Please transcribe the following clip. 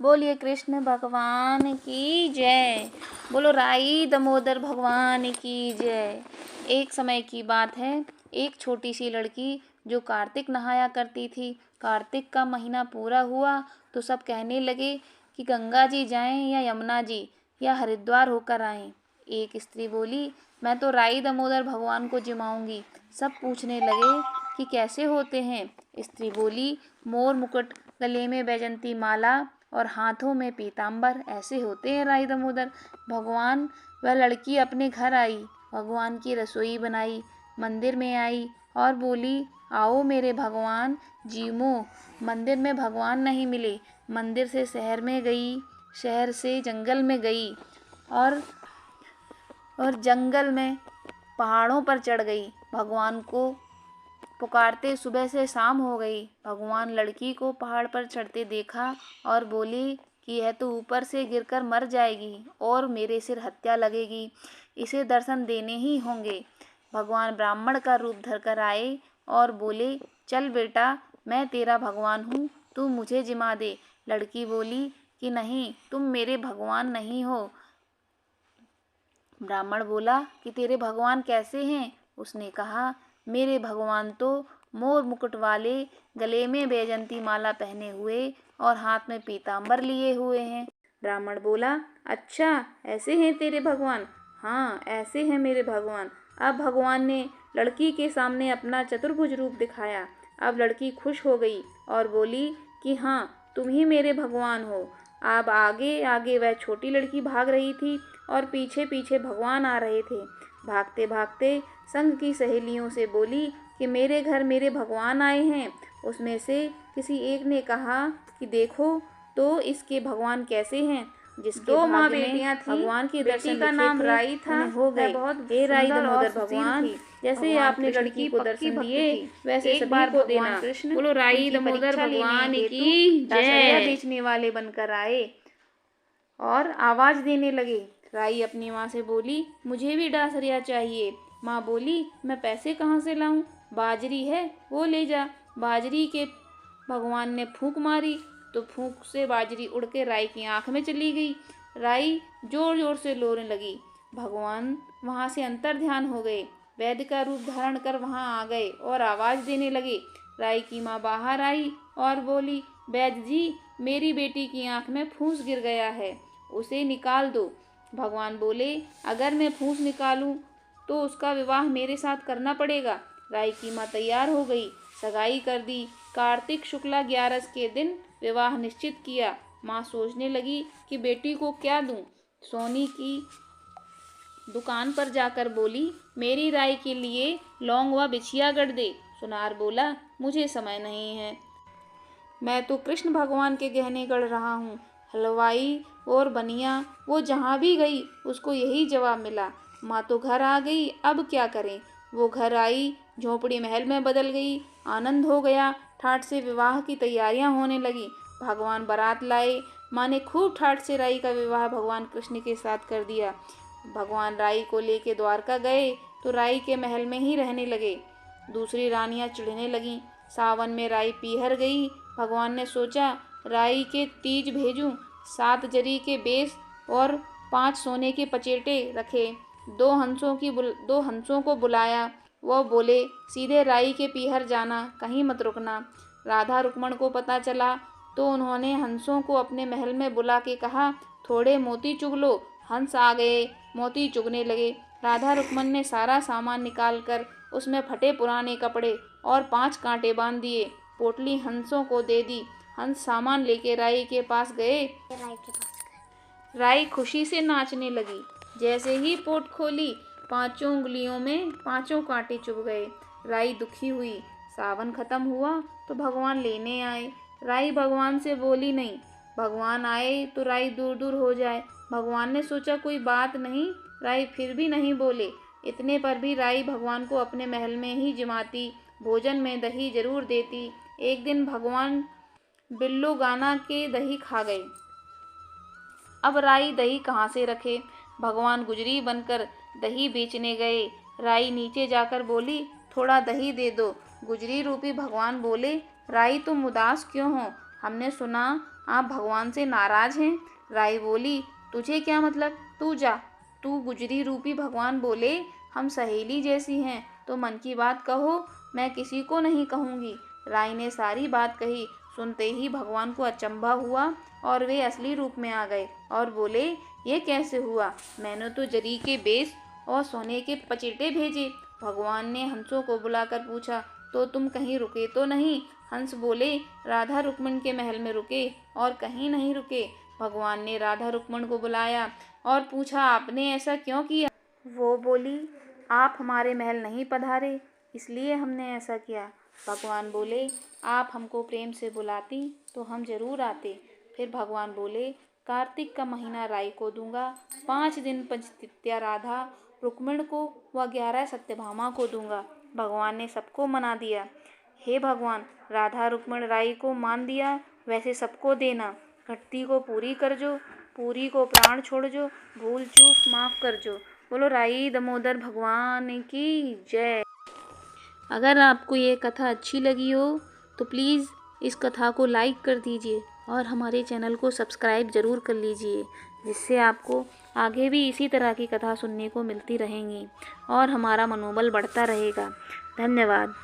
बोलिए कृष्ण भगवान की जय। बोलो राई दामोदर भगवान की जय। एक समय की बात है, एक छोटी सी लड़की जो कार्तिक नहाया करती थी। कार्तिक का महीना पूरा हुआ तो सब कहने लगे कि गंगा जी जाएं या यमुना जी या हरिद्वार होकर आएं। एक स्त्री बोली, मैं तो राई दामोदर भगवान को जिमाऊंगी। सब पूछने लगे कि कैसे होते हैं। स्त्री बोली, मोर मुकुट, गले में बैजंती माला और हाथों में पीताम्बर, ऐसे होते हैं राई दामोदर भगवान। वह लड़की अपने घर आई, भगवान की रसोई बनाई, मंदिर में आई और बोली, आओ मेरे भगवान जीमो। मंदिर में भगवान नहीं मिले। मंदिर से शहर में गई, शहर से जंगल में गई और जंगल में पहाड़ों पर चढ़ गई। भगवान को पुकारते सुबह से शाम हो गई। भगवान लड़की को पहाड़ पर चढ़ते देखा और बोले कि यह तो ऊपर से गिरकर मर जाएगी और मेरे सिर हत्या लगेगी, इसे दर्शन देने ही होंगे। भगवान ब्राह्मण का रूप धरकर आए और बोले, चल बेटा, मैं तेरा भगवान हूँ, तू मुझे जिमा दे। लड़की बोली कि नहीं, तुम मेरे भगवान नहीं हो। ब्राह्मण बोला कि तेरे भगवान कैसे हैं? उसने कहा, मेरे भगवान तो मोर मुकुट वाले, गले में बैजंती माला पहने हुए और हाथ में पीताम्बर लिए हुए हैं। ब्राह्मण बोला, अच्छा ऐसे हैं तेरे भगवान? हाँ, ऐसे हैं मेरे भगवान। अब भगवान ने लड़की के सामने अपना चतुर्भुज रूप दिखाया। अब लड़की खुश हो गई और बोली कि हाँ, तुम ही मेरे भगवान हो। अब आगे आगे वह छोटी लड़की भाग रही थी और पीछे पीछे भगवान आ रहे थे। भागते भागते संग की सहेलियों से बोली कि मेरे घर मेरे भगवान आए हैं। उसमें से किसी एक ने कहा कि देखो तो इसके भगवान कैसे हैं। जिसके दो माँ भाग्य में बेटियां थीं। भगवान के बेटी दर्शन का लिखे नाम थे, राई था। उन्हें हो वह गए। बहुत हे राई सुंदर और दामोदर सुशील भगवान, थी। जैसे भगवान आपने कृष्ण लड़की की को पक्की दर्शन भक्त दिए थी। वैसे एक सभी बार को भगवान देना। कृष्ण बोलो राई उनकी दामोदर परीक्षा लेने भगवान हेतु की दशहरा जय। बेचने वाले बनकर आए और आवाज देने लगे। राई अपनी माँ से बोली, मुझे भी डासरिया चाहिए। माँ बोली, मैं पैसे कहाँ से लाऊं? बाजरी है, वो ले जा। बाजरी के भगवान ने फूंक मारी तो फूंक से बाजरी उड़ के राई की आंख में चली गई। राई जोर जोर से रोने लगी। भगवान वहां से अंतर ध्यान हो गए, वैद्य का रूप धारण कर वहां आ गए और आवाज देने लगे। राई की माँ बाहर आई और बोली, वैद्य जी, मेरी बेटी की आंख में फूंस गिर गया है, उसे निकाल दो। भगवान बोले, अगर मैं फूंस निकालूं तो उसका विवाह मेरे साथ करना पड़ेगा। राई की माँ तैयार हो गई, सगाई कर दी। कार्तिक शुक्ला 11 के दिन विवाह निश्चित किया। माँ सोचने लगी कि बेटी को क्या दूं। सोनी की दुकान पर जाकर बोली, मेरी राई के लिए लौंग व बिछिया गढ़ दे। सुनार बोला, मुझे समय नहीं है, मैं तो कृष्ण भगवान के गहने गढ़ रहा हूँ। हलवाई और बनिया वो जहाँ भी गई उसको यही जवाब मिला। माँ तो घर आ गई, अब क्या करें। वो घर आई, झोपड़ी महल में बदल गई। आनंद हो गया, ठाठ से विवाह की तैयारियां होने लगी। भगवान बारात लाए। माँ ने खूब ठाठ से राई का विवाह भगवान कृष्ण के साथ कर दिया। भगवान राई को लेके द्वारका गए तो राई के महल में ही रहने लगे। दूसरी रानियां चिढ़ने लगीं। सावन में राई पीहर गई। भगवान ने सोचा, राई के तीज भेजूं। 7 जरी के बेस और 5 सोने के पचेटे रखे। 2 हंसों को बुलाया। वो बोले, सीधे राई के पीहर जाना, कहीं मत रुकना। राधा रुक्मण को पता चला तो उन्होंने हंसों को अपने महल में बुला के कहा, थोड़े मोती चुग लो। हंस आ गए, मोती चुगने लगे। राधा रुक्मण ने सारा सामान निकाल कर उसमें फटे पुराने कपड़े और 5 कांटे बांध दिए। पोटली हंसों को दे दी। हंस सामान लेके राई के पास गए। राई खुशी से नाचने लगी। जैसे ही पोट खोली, 5 उंगलियों में 5 कांटे चुभ गए। राई दुखी हुई। सावन खत्म हुआ तो भगवान लेने आए। राई भगवान से बोली नहीं। भगवान आए तो राई दूर दूर हो जाए। भगवान ने सोचा कोई बात नहीं, राई फिर भी नहीं बोले। इतने पर भी राई भगवान को अपने महल में ही जिमाती, भोजन में दही जरूर देती। एक दिन भगवान बिल्लो गाना के दही खा गए। अब राई दही कहाँ से रखे। भगवान गुजरी बनकर दही बेचने गए। राई नीचे जाकर बोली, थोड़ा दही दे दो। गुजरी रूपी भगवान बोले, राई तुम उदास क्यों हो? हमने सुना आप भगवान से नाराज़ हैं। राई बोली, तुझे क्या मतलब, तू जा। तू गुजरी रूपी भगवान बोले हम सहेली जैसी हैं, तो मन की बात कहो, मैं किसी को नहीं कहूँगी। राई ने सारी बात कही। सुनते ही भगवान को अचंभा हुआ और वे असली रूप में आ गए और बोले, ये कैसे हुआ? मैंने तो जरी के बेस और सोने के पचेटे भेजे। भगवान ने हंसों को बुलाकर पूछा, तो तुम कहीं रुके तो नहीं? हंस बोले, राधा रुक्मण के महल में रुके और कहीं नहीं रुके। भगवान ने राधा रुक्मण को बुलाया और पूछा, आपने ऐसा क्यों किया? वो बोली, आप हमारे महल नहीं पधारे, इसलिए हमने ऐसा किया। भगवान बोले, आप हमको प्रेम से बुलाती तो हम जरूर आते। फिर भगवान बोले, कार्तिक का महीना राई को दूंगा, 5 दिन पंचतिथ्या राधा रुक्मिण को व 11 सत्यभामा को दूंगा। भगवान ने सबको मना दिया। हे भगवान, राधा रुक्मिण राई को मान दिया, वैसे सबको देना। घटती को पूरी कर जो, पूरी को प्राण छोड़ जो, भूल चूक माफ कर जो। बोलो राई दामोदर भगवान की जय। अगर आपको ये कथा अच्छी लगी हो तो प्लीज़ इस कथा को लाइक कर दीजिए और हमारे चैनल को सब्सक्राइब ज़रूर कर लीजिए, जिससे आपको आगे भी इसी तरह की कथा सुनने को मिलती रहेंगी और हमारा मनोबल बढ़ता रहेगा। धन्यवाद।